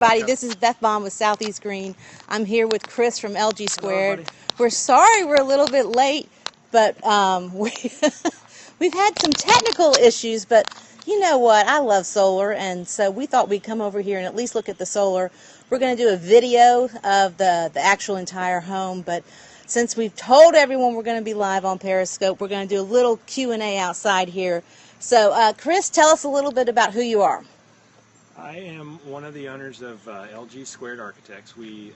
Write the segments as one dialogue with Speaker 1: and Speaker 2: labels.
Speaker 1: Everybody, this is Beth Baum with Southeast Green. I'm here with Chris from LG Squared.
Speaker 2: Hello,
Speaker 1: We're sorry we're a little bit late, but we've had some technical issues, but you know what? I love solar, and so we thought we'd come over here and at least look at the solar. We're going to do a video of the actual entire home, but since we've told everyone we're going to be live on Periscope, we're going to do a little Q&A outside here. So, Chris, tell us a little bit about who you are.
Speaker 2: I am one of the owners of LG Squared Architects. We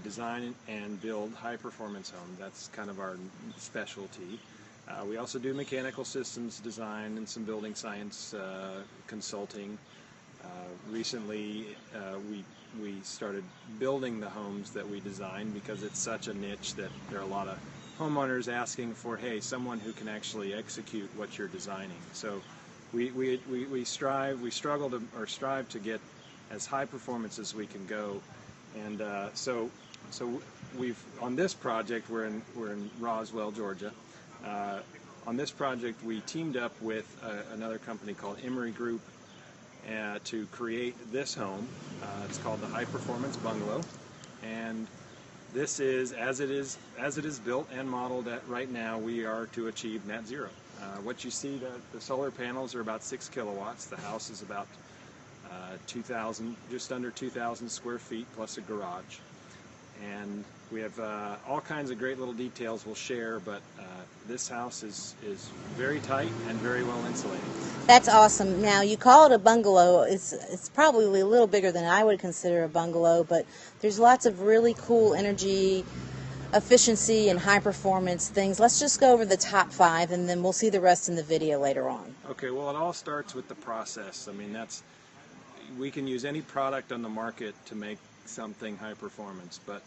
Speaker 2: design and build high-performance homes. That's kind of our specialty. We also do mechanical systems design and some building science consulting. Recently, we started building the homes that we design because it's such a niche that there are a lot of homeowners asking for, hey, someone who can actually execute what you're designing. So we strive to get as high performance as we can go, and so we've on this project we're in Roswell, Georgia. On this project we teamed up with another company called Emery Group to create this home. It's called the High Performance Bungalow, and this is as it is built and modeled at right now. We are to achieve net zero. What you see, the solar panels are about 6 kilowatts. The house is about 2,000, just under 2,000 square feet plus a garage. And we have all kinds of great little details we'll share, but this house is very tight and very well insulated.
Speaker 1: That's awesome. Now, you call it a bungalow. It's probably a little bigger than I would consider a bungalow, but there's lots of really cool energy efficiency and high performance things. Let's just go over the top 5 and then we'll see the rest in the video later on.
Speaker 2: Okay, well, it all starts with the process. I mean, we can use any product on the market to make something high performance, but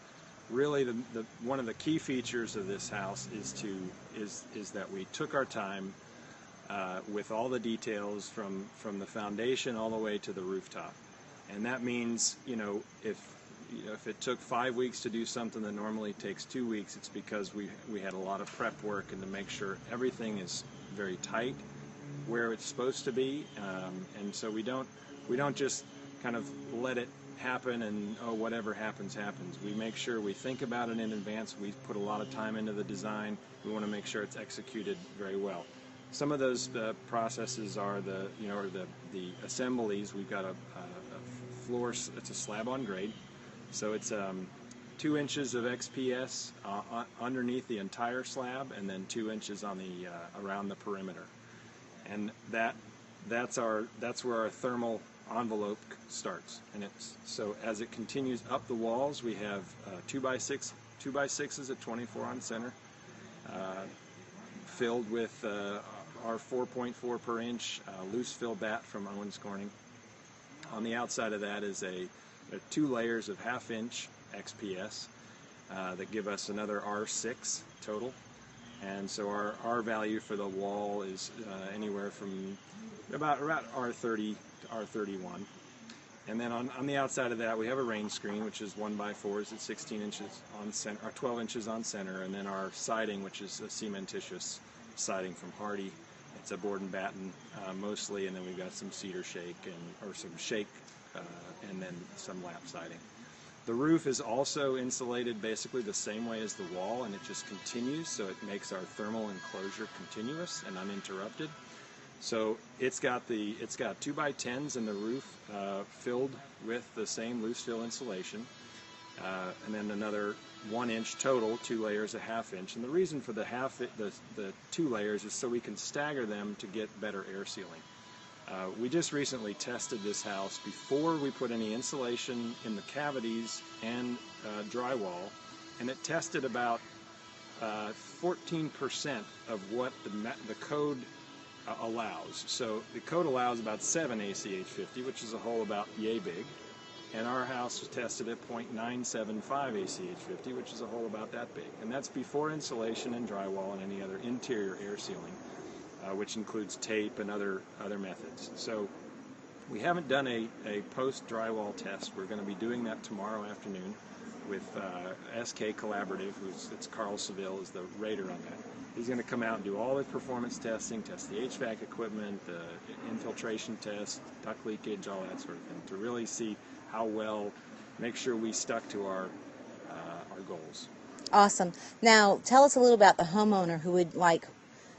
Speaker 2: really one of the key features of this house is that we took our time with all the details from the foundation all the way to the rooftop. And that means, if it took 5 weeks to do something that normally takes 2 weeks, it's because we had a lot of prep work and to make sure everything is very tight where it's supposed to be, and so we don't just kind of let it happen and whatever happens happens. We make sure we think about it in advance. We put a lot of time into the design. We want to make sure it's executed very well. Some of those processes are the assemblies. We've got a floor. It's a slab on grade. So it's 2 inches of XPS underneath the entire slab, and then 2 inches on the around the perimeter, and that's where our thermal envelope starts. And so as it continues up the walls, we have 2x6s at 24 on center, filled with our 4.4 per inch loose fill bat from Owens Corning. On the outside of that is there are 2 layers of half-inch XPS that give us another R6 total, and so our R value for the wall is anywhere from about R30 to R31. And then on the outside of that we have a rain screen, which is 1x4s at 16 inches on center, or 12 inches on center, and then our siding, which is a cementitious siding from Hardy. It's a board and batten mostly, and then we've got some cedar shake or some shake. And then some lap siding. The roof is also insulated basically the same way as the wall, and it just continues, so it makes our thermal enclosure continuous and uninterrupted. So it's got 2x10s in the roof filled with the same loose fill insulation, and then another 1 inch total, 2 layers a half-inch. And the reason for the 2 layers is so we can stagger them to get better air sealing. We just recently tested this house before we put any insulation in the cavities and drywall, and it tested about 14% of what the code allows. So the code allows about 7 ACH50, which is a hole about yay big, and our house was tested at 0.975 ACH50, which is a hole about that big. And that's before insulation and drywall and any other interior air sealing, which includes tape and other methods. So we haven't done a post drywall test. We're going to be doing that tomorrow afternoon with SK Collaborative, it's Carl Seville is the rater on that. He's going to come out and do all the performance testing, test the HVAC equipment, the infiltration test, duct leakage, all that sort of thing, to really see how well, make sure we stuck to our goals.
Speaker 1: Awesome. Now, tell us a little about the homeowner who would like,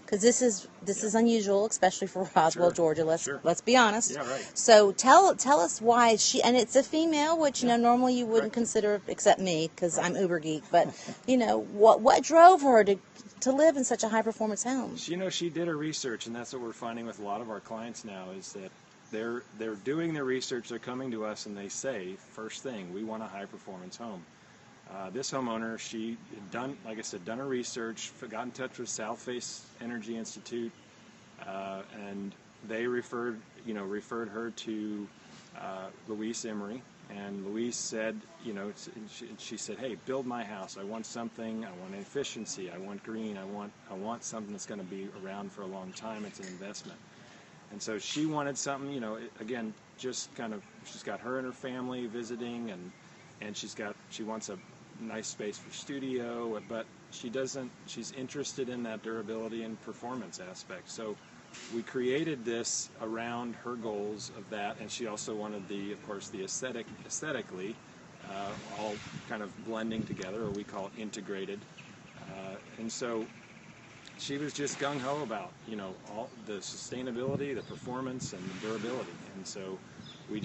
Speaker 1: because this is unusual, especially for Roswell,
Speaker 2: Sure.
Speaker 1: Georgia. Let's be honest.
Speaker 2: Yeah, right.
Speaker 1: So tell us why she, and it's a female, which normally you wouldn't
Speaker 2: Correct.
Speaker 1: consider, except me, because I'm uber geek. But what drove her to live in such a high performance home?
Speaker 2: She did her research, and that's what we're finding with a lot of our clients now is that they're doing their research. They're coming to us and they say, first thing, we want a high performance home. This homeowner, she had done, like I said, done her research, got in touch with South Face Energy Institute, and they referred her to Louise Emery. And Louise said, she said, hey, build my house. I want something. I want efficiency. I want green. I want something that's going to be around for a long time. It's an investment. And so she wanted something, again, just kind of, she's got her and her family visiting, and she wants a nice space for studio, but she's interested in that durability and performance aspect. So we created this around her goals of that, and she also wanted of course the aesthetically, all kind of blending together, or we call it integrated. And so she was just gung-ho about, all the sustainability, the performance, and the durability. And so we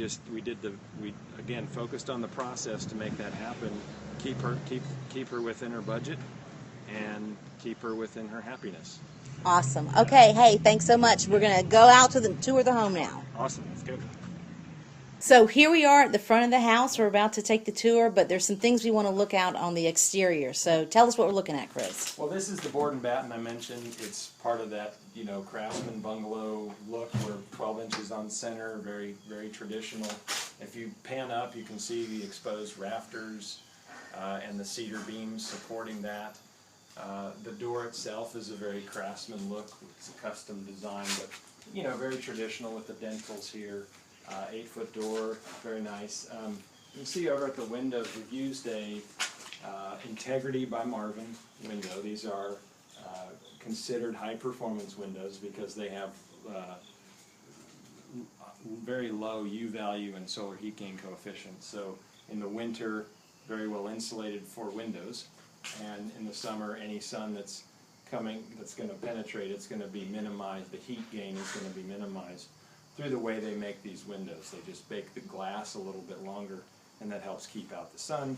Speaker 2: again focused on the process to make that happen, keep her within her budget, and keep her within her happiness.
Speaker 1: Awesome. Okay, hey, thanks so much. We're going to go out to tour the home now.
Speaker 2: Awesome, that's good.
Speaker 1: So here we are at the front of the house. We're about to take the tour, but there's some things we want to look out on the exterior. So tell us what we're looking at, Chris.
Speaker 2: Well, this is the board and batten I mentioned. It's part of that, craftsman bungalow look. We're 12 inches on center, very, very traditional. If you pan up, you can see the exposed rafters and the cedar beams supporting that. The door itself is a very craftsman look. It's a custom design, but very traditional with the dentils here. 8-foot door, very nice. You can see over at the windows we've used a Integrity by Marvin window. These are considered high performance windows because they have very low U value and solar heat gain coefficient. So in the winter, very well insulated for windows, and in the summer, any sun that's going to penetrate, it's going to be minimized. The heat gain is going to be minimized through the way they make these windows. They just bake the glass a little bit longer, and that helps keep out the sun,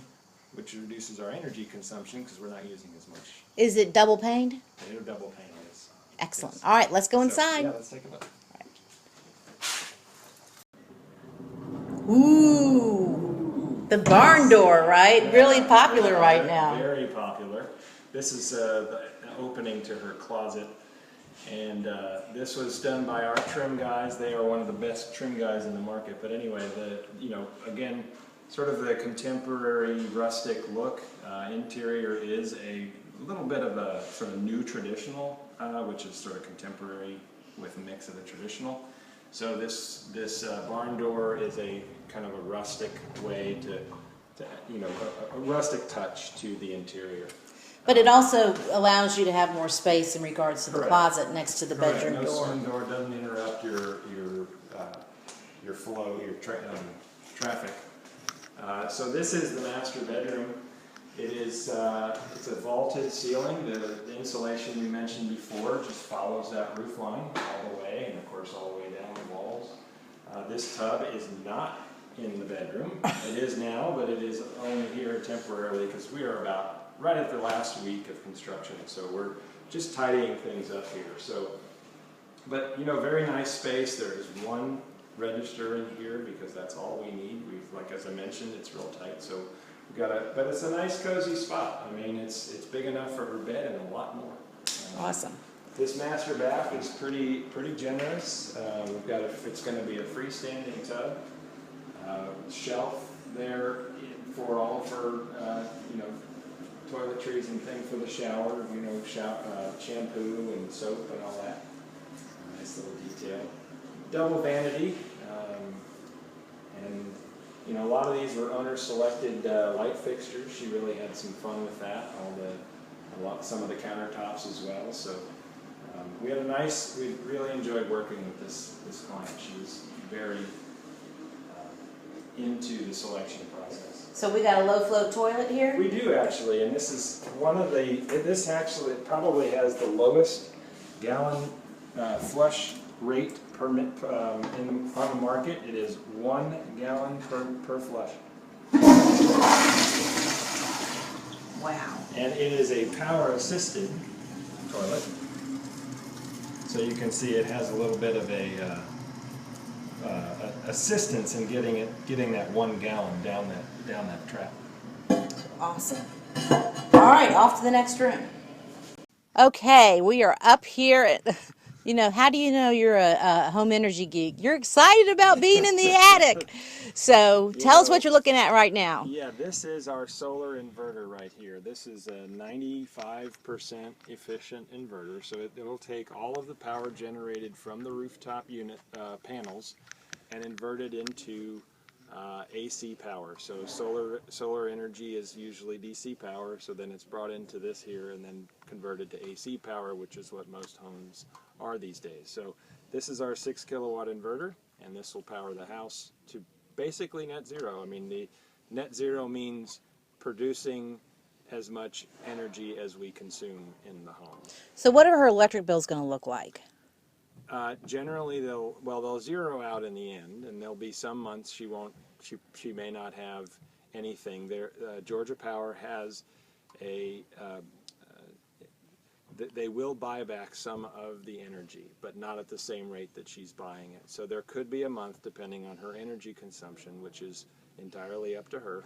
Speaker 2: which reduces our energy consumption because we're not using as much.
Speaker 1: Is it double paned?
Speaker 2: They're double pane, yes.
Speaker 1: Excellent.
Speaker 2: Yes.
Speaker 1: All right, let's go inside.
Speaker 2: Yeah, let's take a look.
Speaker 1: Ooh, the barn door, right? Really popular right now.
Speaker 2: Very popular. This is the opening to her closet, and this was done by our trim guys. They are one of the best trim guys in the market. But anyway, again, sort of the contemporary rustic look. Interior is a little bit of a sort of new traditional, which is sort of contemporary with a mix of the traditional. So this barn door is a kind of a rustic way to a rustic touch to the interior.
Speaker 1: But it also allows you to have more space in regards to the
Speaker 2: Correct.
Speaker 1: closet next to the bedroom
Speaker 2: No
Speaker 1: door.
Speaker 2: swing door doesn't interrupt your flow, your traffic. So this is the master bedroom. It is it's a vaulted ceiling. The insulation we mentioned before just follows that roof line all the way, and of course all the way down the walls. This tub is not in the bedroom. It is now, but it is only here temporarily because we are about right at the last week of construction, so we're just tidying things up here. So, but very nice space. There is one register in here because that's all we need. Like as I mentioned, it's real tight, so we got but it's a nice cozy spot. I mean, it's big enough for her bed and a lot more.
Speaker 1: Awesome.
Speaker 2: This master bath is pretty generous. We've got it's going to be a freestanding tub, shelf there for all of her toiletries and things for the shower. Shampoo and soap and all that. Nice little detail. Double vanity, and a lot of these were owner-selected light fixtures. She really had some fun with that. Some of the countertops as well. So we really enjoyed working with this client. She was very into the selection process.
Speaker 1: So we got a low flow toilet here?
Speaker 2: We do actually, and this is one of the, this actually probably has the lowest gallon flush rate permit on the market. It is 1 gallon per flush.
Speaker 1: Wow.
Speaker 2: And it is a power assisted toilet. So you can see it has a little bit of a assistance in getting that 1 gallon down that trap.
Speaker 1: Awesome. All right, off to the next room. Okay, we are up here at, you know, how do you know you're a home energy geek? You're excited about being in the attic. So tell us what you're looking at right now.
Speaker 2: Yeah, this is our solar inverter right here. This is a 95% efficient inverter, so it'll take all of the power generated from the rooftop unit panels and invert it into AC power. So solar energy is usually DC power, so then it's brought into this here and then converted to AC power, which is what most homes are these days. So this is our 6 kilowatt inverter, and this will power the house to basically net zero. I mean, the net zero means producing as much energy as we consume in the home.
Speaker 1: So what are her electric bills going to look like?
Speaker 2: Generally, they'll zero out in the end, and there'll be some months she may not have anything. Georgia Power has they will buy back some of the energy, but not at the same rate that she's buying it. So there could be a month, depending on her energy consumption, which is entirely up to her,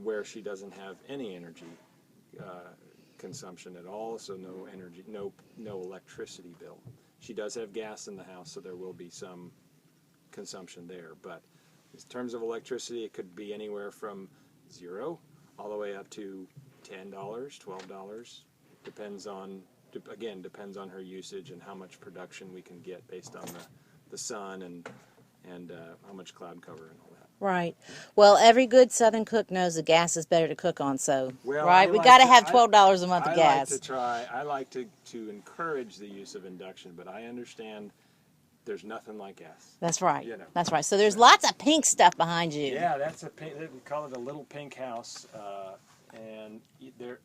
Speaker 2: where she doesn't have any energy consumption at all, so no energy, no electricity bill. She does have gas in the house, so there will be some consumption there. But in terms of electricity, it could be anywhere from 0 all the way up to $10, $12. Depends on her usage and how much production we can get based on the sun and how much cloud cover and all that.
Speaker 1: Right. Well, every good Southern cook knows the gas is better to cook on, so,
Speaker 2: Well,
Speaker 1: right? We got to have $12 a month of gas.
Speaker 2: I like to encourage the use of induction, but I understand there's nothing like gas.
Speaker 1: That's right.
Speaker 2: You know.
Speaker 1: That's right. So there's lots of pink stuff behind you.
Speaker 2: Yeah, that's a pink, we call it a little pink house, and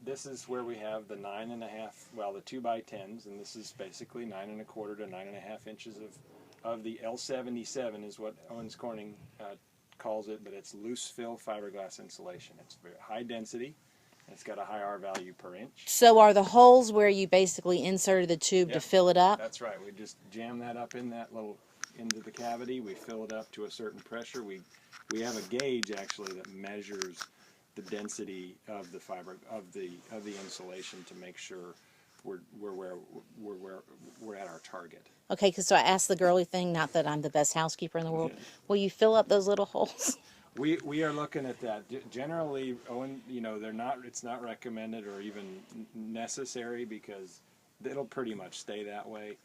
Speaker 2: this is where we have the 9.5, well, the 2x10s, and this is basically 9 1/4 to 9.5 inches of the L77 is what Owens Corning calls it, but it's loose fill fiberglass insulation. It's very high density. It's got a high R value per inch.
Speaker 1: So are the holes where you basically inserted the tube to fill it up?
Speaker 2: That's right. We just jam that up in that into the cavity. We fill it up to a certain pressure. We have a gauge actually that measures the density of the fiber of the insulation to make sure we're at our target.
Speaker 1: Okay, because so I asked the girly thing, not that I'm the best housekeeper in the world. Will you fill up those little holes?
Speaker 2: We are looking at that. Generally, Owen, it's not recommended or even necessary because it'll pretty much stay that way.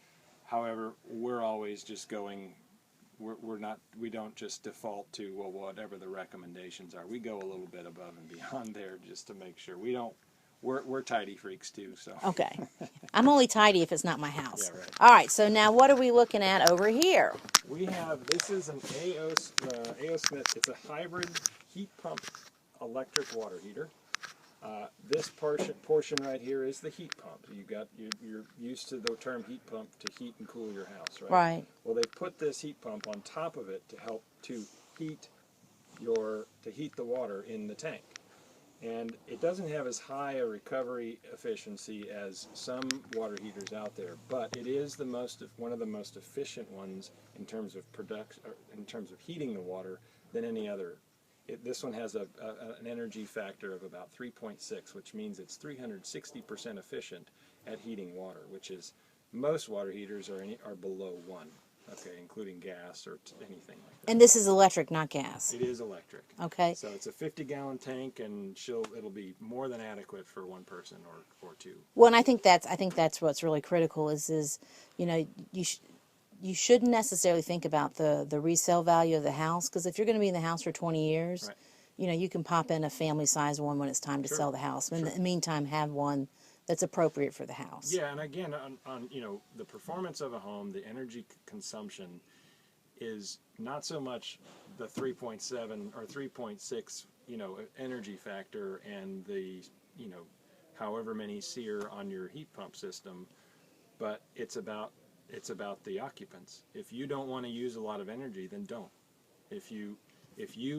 Speaker 2: However, we're always just going, we don't just default to, well, whatever the recommendations are. We go a little bit above and beyond there just to make sure we're tidy freaks too, so.
Speaker 1: Okay. I'm only tidy if it's not my house.
Speaker 2: Yeah, right.
Speaker 1: All right, so now what are we looking at over here?
Speaker 2: This is an A.O. Smith. It's a hybrid heat pump electric water heater. This portion right here is the heat pump. You're used to the term heat pump to heat and cool your house, right?
Speaker 1: Right.
Speaker 2: Well, they put this heat pump on top of it to help to heat the water in the tank. And it doesn't have as high a recovery efficiency as some water heaters out there, but it is one of the most efficient ones in terms of production, in terms of heating the water than any other. This one has an energy factor of about 3.6, which means it's 360% efficient at heating water, which is most water heaters are below 1. Okay, including gas or anything like that.
Speaker 1: And this is electric, not gas.
Speaker 2: It is electric.
Speaker 1: Okay.
Speaker 2: So it's a 50-gallon tank, and it'll be more than adequate for one person or two.
Speaker 1: Well, and I think that's what's really critical is you shouldn't necessarily think about the resale value of the house, because if you're going to be in the house for 20 years, right, you can pop in a family-sized one when it's time to sell the house. In the meantime, have one that's appropriate for the house.
Speaker 2: Yeah, and again, on the performance of a home, the energy consumption, is not so much the 3.7 or 3.6, energy factor and the, however many SEER on your heat pump system, but it's about the occupants. If you don't want to use a lot of energy, then don't. If you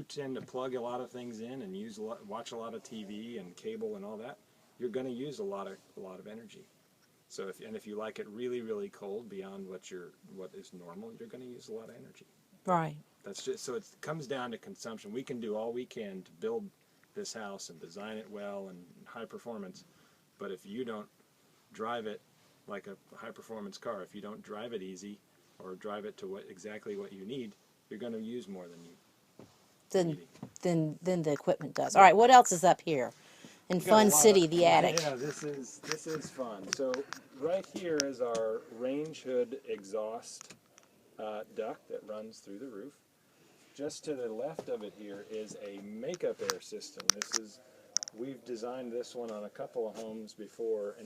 Speaker 2: tend to plug a lot of things in and watch a lot of TV and cable and all that, you're going to use a lot of energy. So if you like it really, really cold beyond what is normal, you're going to use a lot of energy.
Speaker 1: Right.
Speaker 2: That's just so it comes down to consumption. We can do all we can to build this house and design it well and high performance, but if you don't drive it like a high performance car, if you don't drive it easy or drive it to exactly what you need, you're going to use more than you
Speaker 1: Than the equipment does. All right, what else is up here in Fun City, the attic?
Speaker 2: Yeah, this is fun. So right here is our range hood exhaust duct that runs through the roof. Just to the left of it here is a makeup air system. We've designed this one on a couple of homes before,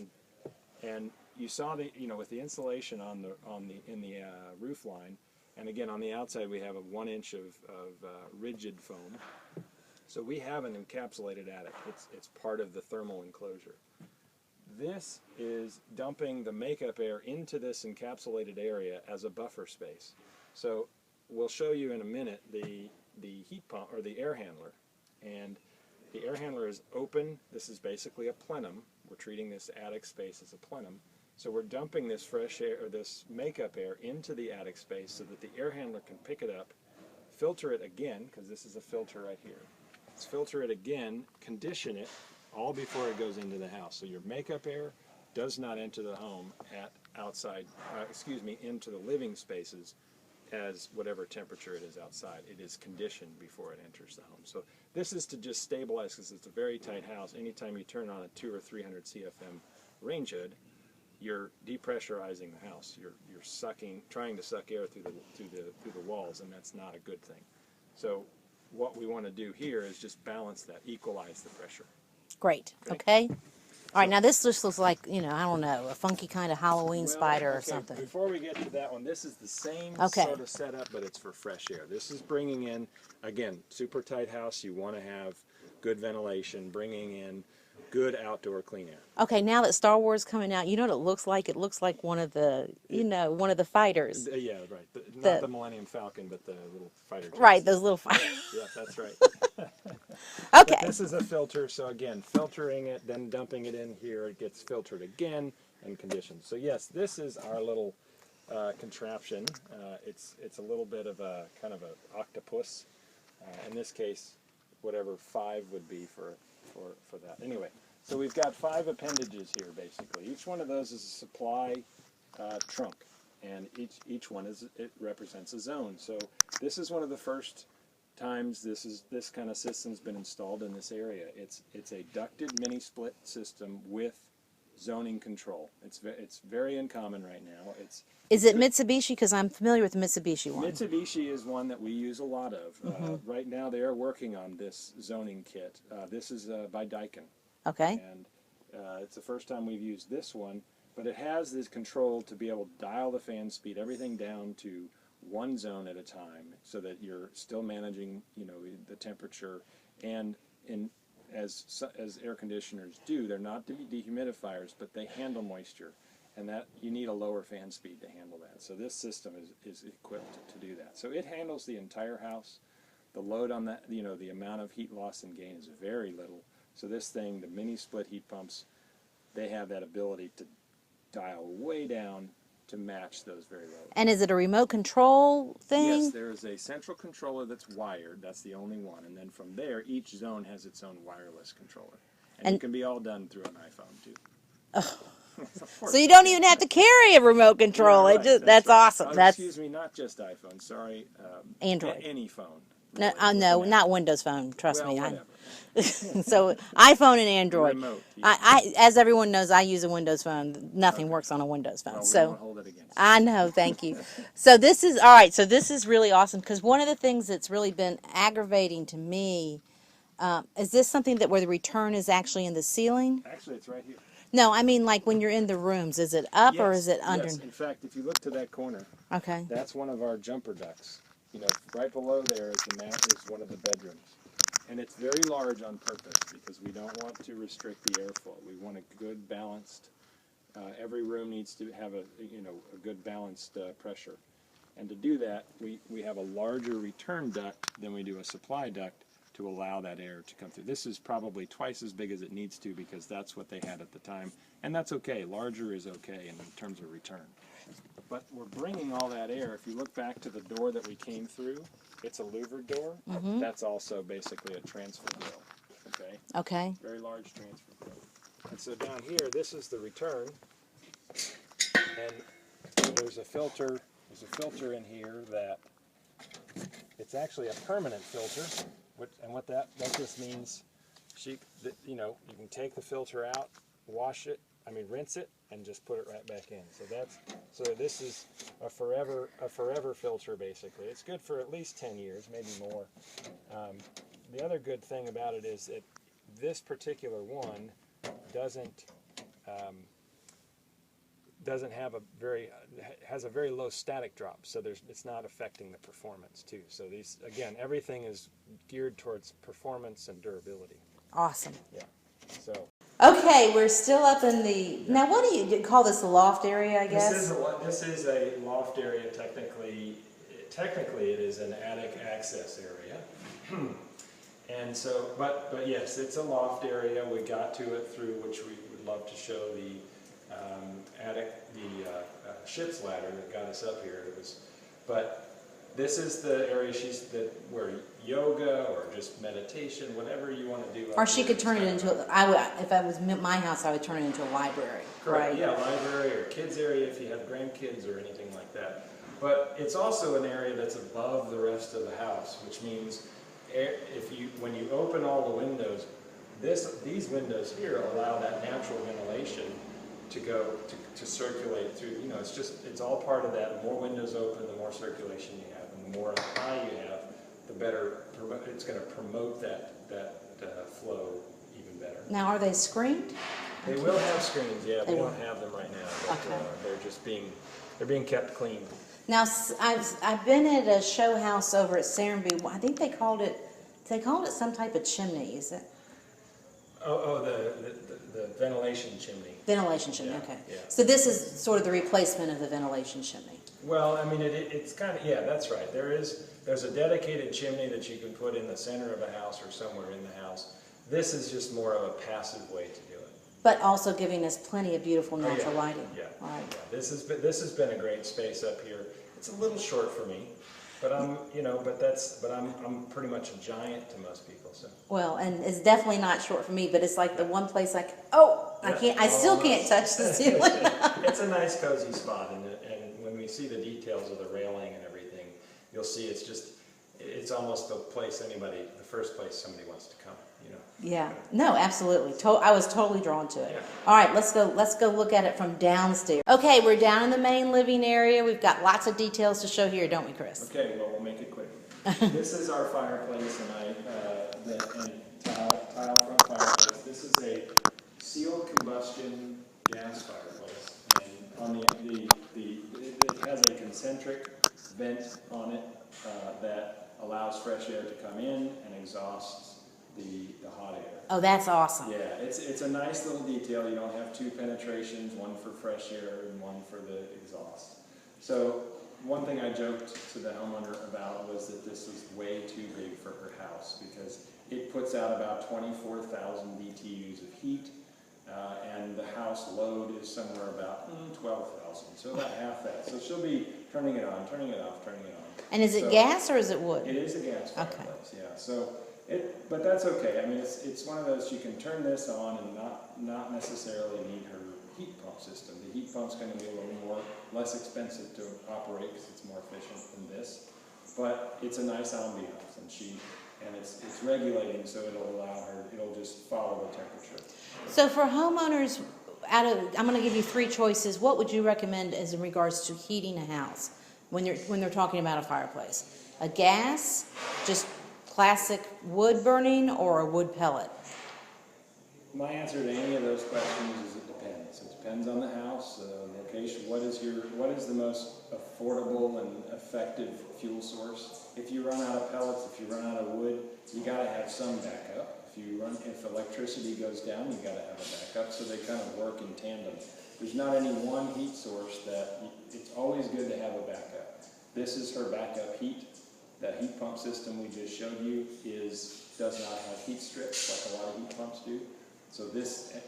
Speaker 2: and you saw with the insulation in the roof line, and again on the outside we have a 1 inch of rigid foam. So we have an encapsulated attic. It's part of the thermal enclosure. This is dumping the makeup air into this encapsulated area as a buffer space. So we'll show you in a minute the heat pump or the air handler, and the air handler is open. This is basically a plenum. We're treating this attic space as a plenum. So we're dumping this fresh air or this makeup air into the attic space so that the air handler can pick it up, filter it again, because this is a filter right here. Let's filter it again, condition it all before it goes into the house. So your makeup air does not enter the home into the living spaces as whatever temperature it is outside. It is conditioned before it enters the home. So this is to just stabilize, because it's a very tight house. Anytime you turn on a 200 or 300 CFM range hood, you're depressurizing the house. You're trying to suck air through the walls, and that's not a good thing. So what we want to do here is just balance that, equalize the pressure.
Speaker 1: Great. Okay. All right, now this just looks like, I don't know, a funky kind of Halloween spider or something.
Speaker 2: Before we get to that one, this is the same sort of setup, but it's for fresh air. This is bringing in, again, super tight house. You want to have good ventilation, bringing in good outdoor clean air.
Speaker 1: Okay, now that Star Wars is coming out, you know what it looks like? It looks like one of the, one of the fighters.
Speaker 2: Yeah, right. Not the Millennium Falcon, but the little fighter jets.
Speaker 1: Right, those little fighters.
Speaker 2: Yeah, that's right.
Speaker 1: Okay.
Speaker 2: But this is a filter, so again, filtering it, then dumping it in here, it gets filtered again and conditioned. So yes, this is our little contraption. It's a little bit of a kind of an octopus. In this case, whatever 5 would be for that. Anyway, so we've got 5 appendages here basically. Each one of those is a supply trunk, and each one represents a zone. So this is one of the first times this kind of system's been installed in this area. It's a ducted mini split system with zoning control. It's very uncommon right now.
Speaker 1: Is it Mitsubishi? Because I'm familiar with the Mitsubishi one.
Speaker 2: Mitsubishi is one that we use a lot of. Right now they are working on this zoning kit. This is by Daikin.
Speaker 1: Okay.
Speaker 2: And it's the first time we've used this one, but it has this control to be able to dial the fan speed, everything down to one zone at a time, so that you're still managing, the temperature. And as air conditioners do, they're not dehumidifiers, but they handle moisture, and that you need a lower fan speed to handle that. So this system is equipped to do that. So it handles the entire house. The load on that, the amount of heat loss and gain is very little. So this thing, the mini split heat pumps, they have that ability to dial way down to match those very low.
Speaker 1: And is it a remote control thing?
Speaker 2: Yes, there is a central controller that's wired. That's the only one. And then from there, each zone has its own wireless controller. And it can be all done through an iPhone, too.
Speaker 1: Oh. So you don't even have to carry a remote control.
Speaker 2: Yeah, right,
Speaker 1: That's
Speaker 2: right.
Speaker 1: awesome.
Speaker 2: Excuse me, not just iPhone. Sorry.
Speaker 1: Android.
Speaker 2: Any phone.
Speaker 1: No, not Windows Phone. Trust me.
Speaker 2: Whatever.
Speaker 1: So iPhone and Android.
Speaker 2: Remote, yeah.
Speaker 1: I, as everyone knows, I use a Windows phone. Nothing works on a Windows phone.
Speaker 2: Well, we
Speaker 1: so
Speaker 2: won't hold it against you.
Speaker 1: I know. Thank you. So this is all right. So this is really awesome, because one of the things that's really been aggravating to me is this something where the return is actually in the ceiling?
Speaker 2: Actually, it's right here.
Speaker 1: No, I mean like when you're in the rooms. Is it up or is it under?
Speaker 2: Yes. In fact, if you look to that corner,
Speaker 1: Okay.
Speaker 2: that's one of our jumper ducts. right below there is is one of the bedrooms. And it's very large on purpose because we don't want to restrict the airflow. We want a good balanced, every room needs to have a good balanced pressure. And to do that, we have a larger return duct than we do a supply duct to allow that air to come through. This is probably twice as big as it needs to because that's what they had at the time. And that's okay. Larger is okay in terms of return. But we're bringing all that air. If you look back to the door that we came through, it's a louvered door.
Speaker 1: Mm-hmm.
Speaker 2: That's also basically a transfer grill. Okay?
Speaker 1: Okay.
Speaker 2: Very large transfer grill. And so down here, this is the return. And there's a filter in here that it's actually a permanent filter. And what that just means, you can take the filter out, rinse it, and just put it right back in. So this is a forever filter basically. It's good for at least 10 years, maybe more. The other good thing about it is that this particular one has a very low static drop, so it's not affecting the performance too. So everything is geared towards performance and durability.
Speaker 1: Awesome.
Speaker 2: Yeah. So.
Speaker 1: Okay, we're still up in the. Now, what do you call this? The loft area, I guess.
Speaker 2: This is a loft area. Technically, it is an attic access area. And so, but yes, it's a loft area. We got to it through, which we would love to show the ship's ladder that got us up here. But this is the area where yoga or just meditation, whatever you want to do.
Speaker 1: Or she could turn it into. If I was my house, I would turn it into a library.
Speaker 2: Correct.
Speaker 1: Right?
Speaker 2: Yeah, library or kids area if you have grandkids or anything like that. But it's also an area that's above the rest of the house, which means when you open all the windows, these windows here allow that natural ventilation to circulate through. It's all part of that. The more windows open, the more circulation you have, and the more high you have, the better it's going to promote that flow even better.
Speaker 1: Now, are they screened?
Speaker 2: They will have screens. Yeah, we don't have them right now. But,
Speaker 1: okay.
Speaker 2: They're being kept clean.
Speaker 1: Now, I've been at a show house over at Serenby. I think they called it some type of chimney. Is it?
Speaker 2: The ventilation chimney.
Speaker 1: Ventilation chimney.
Speaker 2: Yeah,
Speaker 1: okay.
Speaker 2: Yeah.
Speaker 1: So this is sort of the replacement of the ventilation chimney.
Speaker 2: Well, it's kind of, that's right. There's a dedicated chimney that you can put in the center of a house or somewhere in the house. This is just more of a passive way to do it.
Speaker 1: But also giving us plenty of beautiful natural lighting.
Speaker 2: Yeah.
Speaker 1: All right.
Speaker 2: Yeah. This has been a great space up here. It's a little short for me, but I'm pretty much a giant to most people. So.
Speaker 1: Well, and it's definitely not short for me, but it's like the one place I still can't touch the ceiling.
Speaker 2: It's a nice cozy spot, and when we see the details of the railing and everything, you'll see it's almost the first place somebody wants to come.
Speaker 1: Yeah. No, absolutely. I was totally drawn to it.
Speaker 2: Yeah.
Speaker 1: All right, let's go look at it from downstairs. Okay, we're down in the main living area. We've got lots of details to show here, don't we, Chris?
Speaker 2: Okay, well, we'll make it quick. This is our fireplace, and tile front fireplace. This is a sealed combustion gas fireplace, and it has a concentric vent on it that allows fresh air to come in and exhausts the hot air.
Speaker 1: Oh, that's awesome.
Speaker 2: Yeah, it's a nice little detail. You don't have two penetrations, one for fresh air and one for the exhaust. So one thing I joked to the homeowner about was that this was way too big for her house because it puts out about 24,000 BTUs of heat, and the house load is somewhere about 12,000, so about half that. So she'll be turning it on, turning it off, turning it on.
Speaker 1: And is it gas or is it wood?
Speaker 2: It is a gas fireplace,
Speaker 1: okay.
Speaker 2: Yeah. So but that's okay. It's one of those, you can turn this on and not necessarily need her heat pump system. The heat pump's going to be a little less expensive to operate because it's more efficient than this. But it's a nice ambiance, and it's regulating, so it'll just follow the temperature.
Speaker 1: So for homeowners, I'm going to give you three choices. What would you recommend as in regards to heating a house when they're talking about a fireplace? A gas, just classic wood burning, or a wood pellet?
Speaker 2: My answer to any of those questions is it depends. It depends on the house, location. What is the most affordable and effective fuel source? If you run out of pellets, if you run out of wood, you got to have some backup. If electricity goes down, you got to have a backup. So they kind of work in tandem. There's not any one heat source it's always good to have a backup. This is her backup heat. That heat pump system we just showed you does not have heat strips like a lot of heat pumps do. So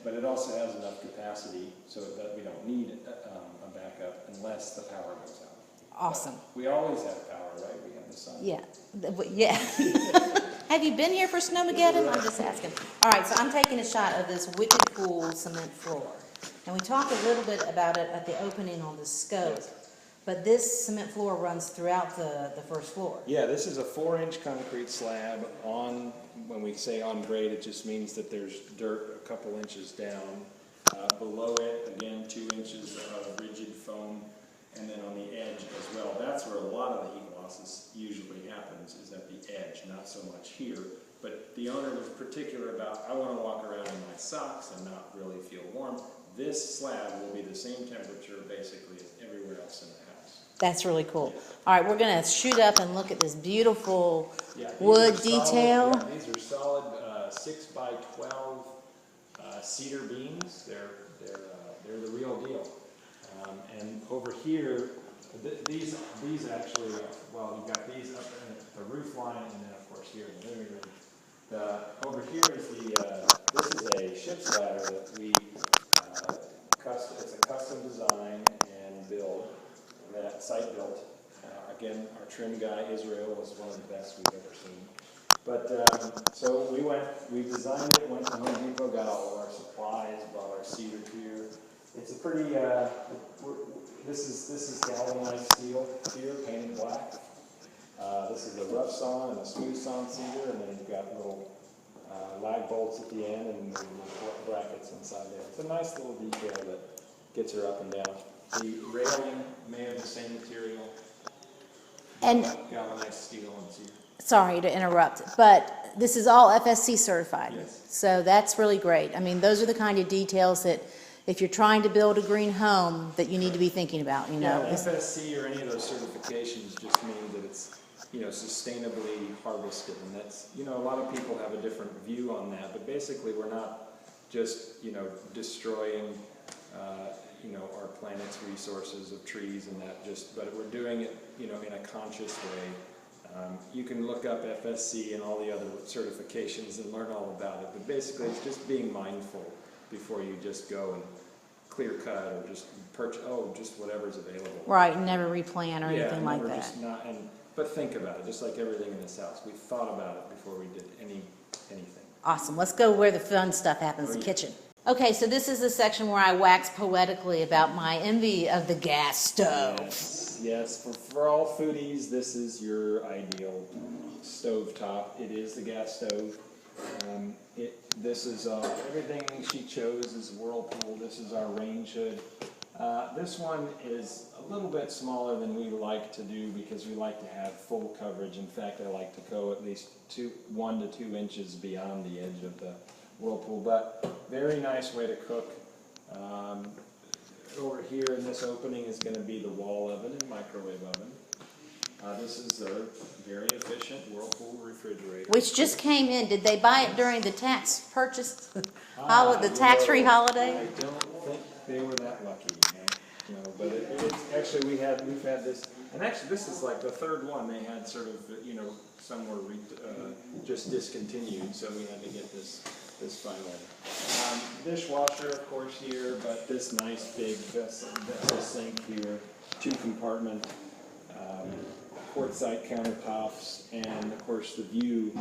Speaker 2: but it also has enough capacity so that we don't need a backup unless the power goes out.
Speaker 1: Awesome.
Speaker 2: But we always have power, right? We have the sun.
Speaker 1: Yeah. Yeah. Have you been here for Snowmageddon? I'm just asking. All right, so I'm taking a shot of this wicked cool cement floor. And we talked a little bit about it at the opening on the scope. But this cement floor runs throughout the first floor.
Speaker 2: Yeah, this is a 4-inch concrete slab when we say on grade, it just means that there's dirt a couple inches down. Below it, again, 2 inches of rigid foam, and then on the edge as well. That's where a lot of the heat losses usually happens, is at the edge, not so much here. But the owner was particular about, I want to walk around in my socks and not really feel warm. This slab will be the same temperature basically as everywhere else in the house.
Speaker 1: That's really cool. All right, we're going to shoot up and look at this beautiful wood
Speaker 2: Solid,
Speaker 1: detail.
Speaker 2: these are solid 6 by 12 cedar beams. They're the real deal. And over here, these actually, you've got these up in the roof line, and then of course here in the living room. Over here is this is a ship's ladder that we it's a custom design and build. That site built. Again, our trim guy, Israel, was one of the best we've ever seen. But so we designed it, went to Home Depot, got all of our supplies, brought our cedar here. It's a pretty, this is galvanized steel here, painted black. This is a rough sawn and a smooth sawn cedar, and then you've got little lag bolts at the end and brackets inside there. It's a nice little detail that gets her up and down. The railing made of the same material,
Speaker 1: And
Speaker 2: galvanized steel and cedar.
Speaker 1: sorry to interrupt, but this is all FSC certified.
Speaker 2: Yes.
Speaker 1: So that's really great. I mean, those are the kind of details that if you're trying to build a green home that you need to be thinking about, you know.
Speaker 2: FSC or any of those certifications just mean that it's, sustainably harvested. And that's, a lot of people have a different view on that, but basically we're not just, destroying, our planet's resources of trees and that but we're doing it, in a conscious way. You can look up FSC and all the other certifications and learn all about it, but basically it's just being mindful before you just go and clear cut or just purchase, just whatever's available.
Speaker 1: Right, never replant or anything like that.
Speaker 2: But think about it, just like everything in this house. We thought about it before we did anything.
Speaker 1: Awesome. Let's go where the fun stuff happens, the kitchen. Okay, so this is the section where I wax poetically about my envy of the gas stove.
Speaker 2: Yes. For all foodies, this is your ideal stove top. It is the gas stove. This is everything she chose is Whirlpool. This is our range hood. This one is a little bit smaller than we like to do because we like to have full coverage. In fact, I like to go at least 1 to 2 inches beyond the edge of the Whirlpool, but very nice way to cook. Over here in this opening is going to be the wall oven and microwave oven. This is a very efficient Whirlpool refrigerator.
Speaker 1: Which just came in. Did they buy it during the tax purchase, the tax-free holiday?
Speaker 2: I don't think they were that lucky, but it's actually we've had this, and actually this is like the third one. They had sort of, some were just discontinued, so we had to get this finally. Dishwasher, of course, here, but this nice big vessel sink here, 2-compartment, quartzite countertops, and of course the view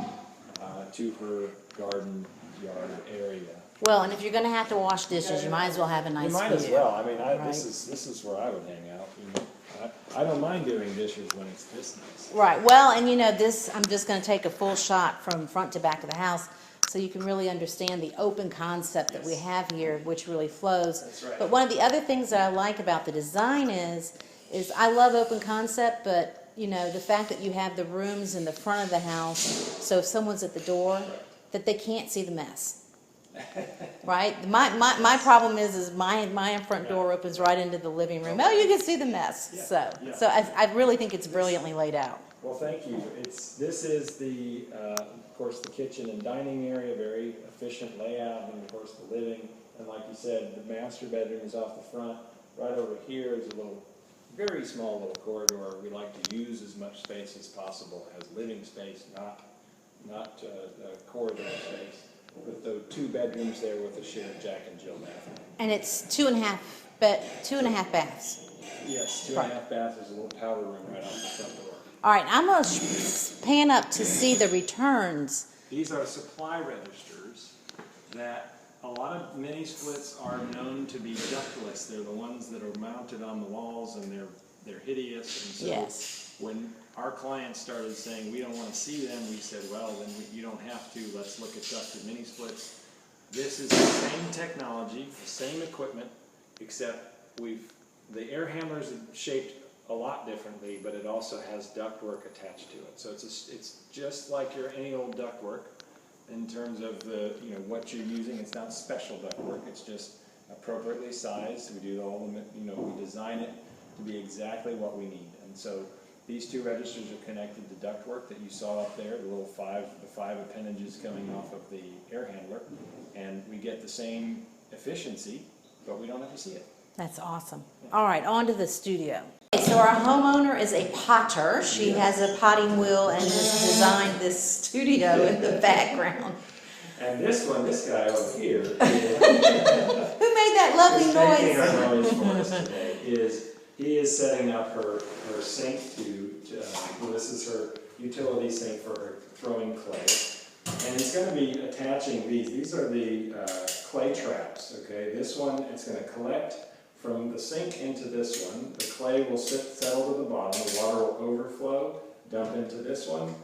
Speaker 2: to her garden yard area.
Speaker 1: Well, and if you're going to have to wash dishes, you might as well have a nice view.
Speaker 2: You might as well. I mean, this is where I would hang out. I don't mind doing dishes when it's this nice.
Speaker 1: Right. Well, and this, I'm just going to take a full shot from front to back of the house so you can really understand the open concept that we have here, which really flows.
Speaker 2: That's right.
Speaker 1: But one of the other things that I like about the design is I love open concept, but the fact that you have the rooms in the front of the house, so if someone's at the door, that they can't see the mess. Right? My problem is my front door opens right into the living room. Oh, you can see the mess.
Speaker 2: Yeah.
Speaker 1: So I really think it's brilliantly laid out.
Speaker 2: Well, thank you. This is the, of course, the kitchen and dining area, very efficient layout, and of course the living. And like you said, the master bedroom is off the front. Right over here is a very small little corridor. We like to use as much space as possible as living space, not corridor space. With the 2 bedrooms there with a shared Jack and Jill bathroom.
Speaker 1: And it's 2.5 baths.
Speaker 2: Yes, 2.5 baths. There's a little powder room right off the front door.
Speaker 1: All right, I'm going to pan up to see the returns.
Speaker 2: These are supply registers that a lot of mini splits are known to be ductless. They're the ones that are mounted on the walls, and they're hideous. And so
Speaker 1: Yes.
Speaker 2: when our clients started saying we don't want to see them, we said, well, then you don't have to. Let's look at ducted mini splits. This is the same technology, the same equipment, except the air handlers are shaped a lot differently, but it also has ductwork attached to it. So it's just like any old ductwork in terms of what you're using. It's not special ductwork. It's just appropriately sized. We do we design it to be exactly what we need. And so these 2 registers are connected to ductwork that you saw up there, the 5 appendages coming off of the air handler, and we get the same efficiency, but we don't have to see it.
Speaker 1: That's awesome. All right, on to the studio. Okay, so our homeowner is a potter. She has a potting wheel and has designed this studio in the background.
Speaker 2: And this guy over here,
Speaker 1: Who made that lovely
Speaker 2: making
Speaker 1: noise?
Speaker 2: our noise for us today, he is setting up her sink this is her utility sink for her throwing clay. And he's going to be attaching these. These are the clay traps, okay? This one, it's going to collect from the sink into this one. The clay will settle to the bottom. The water will overflow, dump into this one.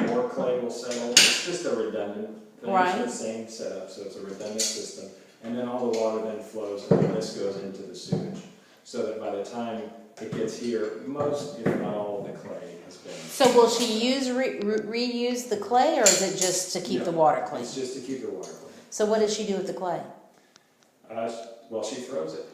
Speaker 2: More clay will settle. It's just a redundant thing.
Speaker 1: Right.
Speaker 2: It's the same setup, so it's a redundant system. And then all the water then flows, and this goes into the sewage. So that by the time it gets here, most, if not all, of the clay has been.
Speaker 1: So will she reuse the clay, or is it just to keep the water clean?
Speaker 2: It's just to keep the water clean.
Speaker 1: So what does she do with the clay?
Speaker 2: Well, she throws it.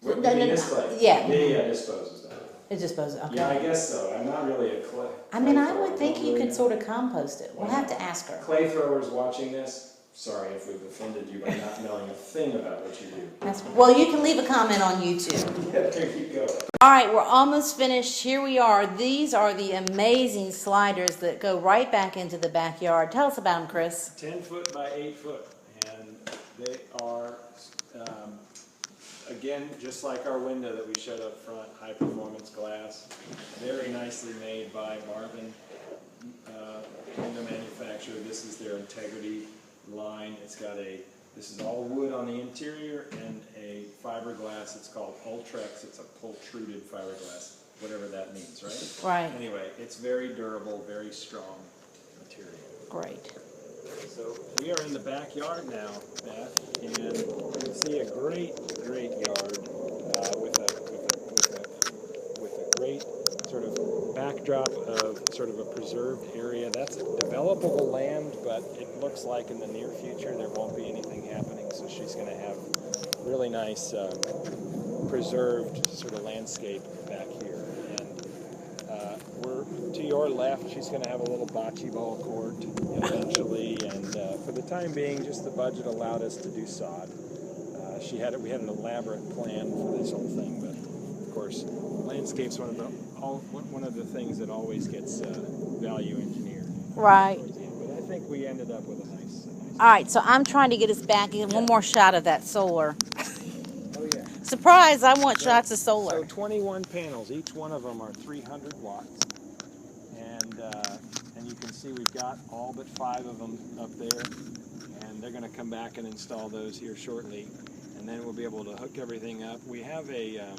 Speaker 1: No,
Speaker 2: This clay?
Speaker 1: Yeah.
Speaker 2: Yeah, disposes of it.
Speaker 1: It disposes. Okay.
Speaker 2: Yeah, I guess so. I'm not really a clay.
Speaker 1: I mean, I
Speaker 2: thrower.
Speaker 1: would think you
Speaker 2: Really
Speaker 1: could
Speaker 2: know.
Speaker 1: sort of compost it. We'll have to ask her.
Speaker 2: Clay throwers watching this, sorry if we've offended you by not knowing a thing about what you do.
Speaker 1: Well, you can leave a comment on YouTube.
Speaker 2: Yeah, there you go.
Speaker 1: All right, we're almost finished. Here we are. These are the amazing sliders that go right back into the backyard. Tell us about them, Chris.
Speaker 2: 10 foot by 8 foot, and they are, again, just like our window that we showed up front, high performance glass, very nicely made by Marvin window manufacturer. This is their integrity line. This is all wood on the interior and a fiberglass. It's called Ultrex. It's a pultruded fiberglass, whatever that means, right?
Speaker 1: Right.
Speaker 2: Anyway, it's very durable, very strong material.
Speaker 1: Great.
Speaker 2: So we are in the backyard now, Beth, and you can see a great yard with a great sort of backdrop of sort of a preserved area. That's developable land, but it looks like in the near future there won't be anything happening. So she's going to have really nice preserved sort of landscape back here. And we're to your left. She's going to have a little bocce ball court eventually, and for the time being, just the budget allowed us to do sod. We had an elaborate plan for this whole thing, but of course, landscape's one of the things that always gets value engineered.
Speaker 1: Right.
Speaker 2: But I think we ended up with a nice.
Speaker 1: All right, so I'm trying to get us back in. One more shot of that solar.
Speaker 2: Oh yeah.
Speaker 1: Surprise! I want shots of solar.
Speaker 2: So 21 panels. Each one of them are 300 watts, and you can see we've got all but 5 of them up there, and they're going to come back and install those here shortly, and then we'll be able to hook everything up. We have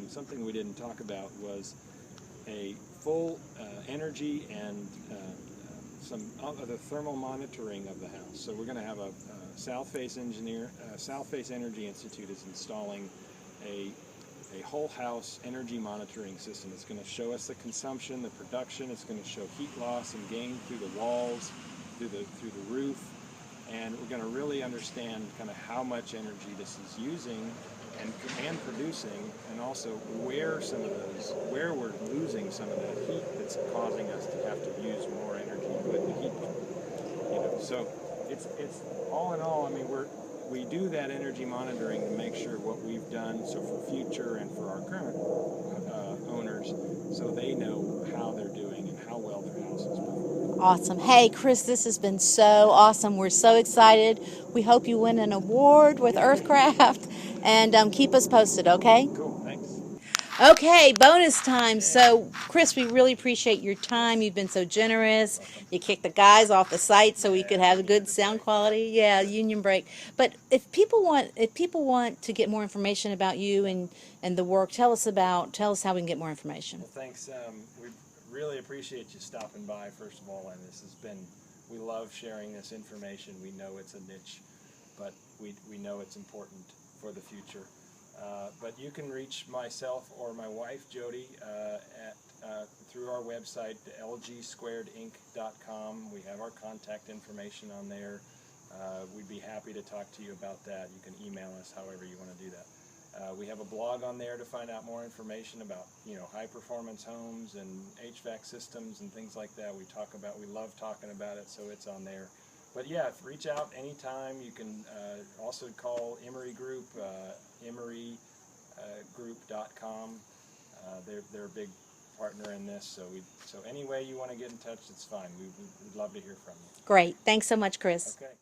Speaker 2: something we didn't talk about was a full energy and some other thermal monitoring of the house. So we're going to have a South Face Energy Institute is installing a whole house energy monitoring system. It's going to show us the consumption, the production. It's going to show heat loss and gain through the walls, through the roof, and we're going to really understand kind of how much energy this is using and producing, and also where we're losing some of that heat that's causing us to have to use more energy with the heat pump. So it's all in all, I mean, we do that energy monitoring to make sure what we've done, so for future and for our current owners, so they know how they're doing and how well their house is performing.
Speaker 1: Awesome. Hey, Chris, this has been so awesome. We're so excited. We hope you win an award with Earthcraft, and keep us posted, okay?
Speaker 2: Cool, thanks.
Speaker 1: Okay, bonus time. So, Chris, we really appreciate your time. You've been so generous. You kicked the guys off the site so we could have a good sound quality. Yeah, union break. But if people want to get more information about you and the work, tell us how we can get more information.
Speaker 2: Well, thanks. We really appreciate you stopping by, first of all, and we love sharing this information. We know it's a niche, but we know it's important for the future. But you can reach myself or my wife, Jody, through our website, lgsquaredinc.com. We have our contact information on there. We'd be happy to talk to you about that. You can email us however you want to do that. We have a blog on there to find out more information about, high performance homes and HVAC systems and things like that. We love talking about it, so it's on there. But yeah, reach out anytime. You can also call Emery Group, emerygroup.com. They're a big partner in this, so any way you want to get in touch, it's fine. We'd love to hear from you.
Speaker 1: Great. Thanks so much, Chris.
Speaker 2: Okay.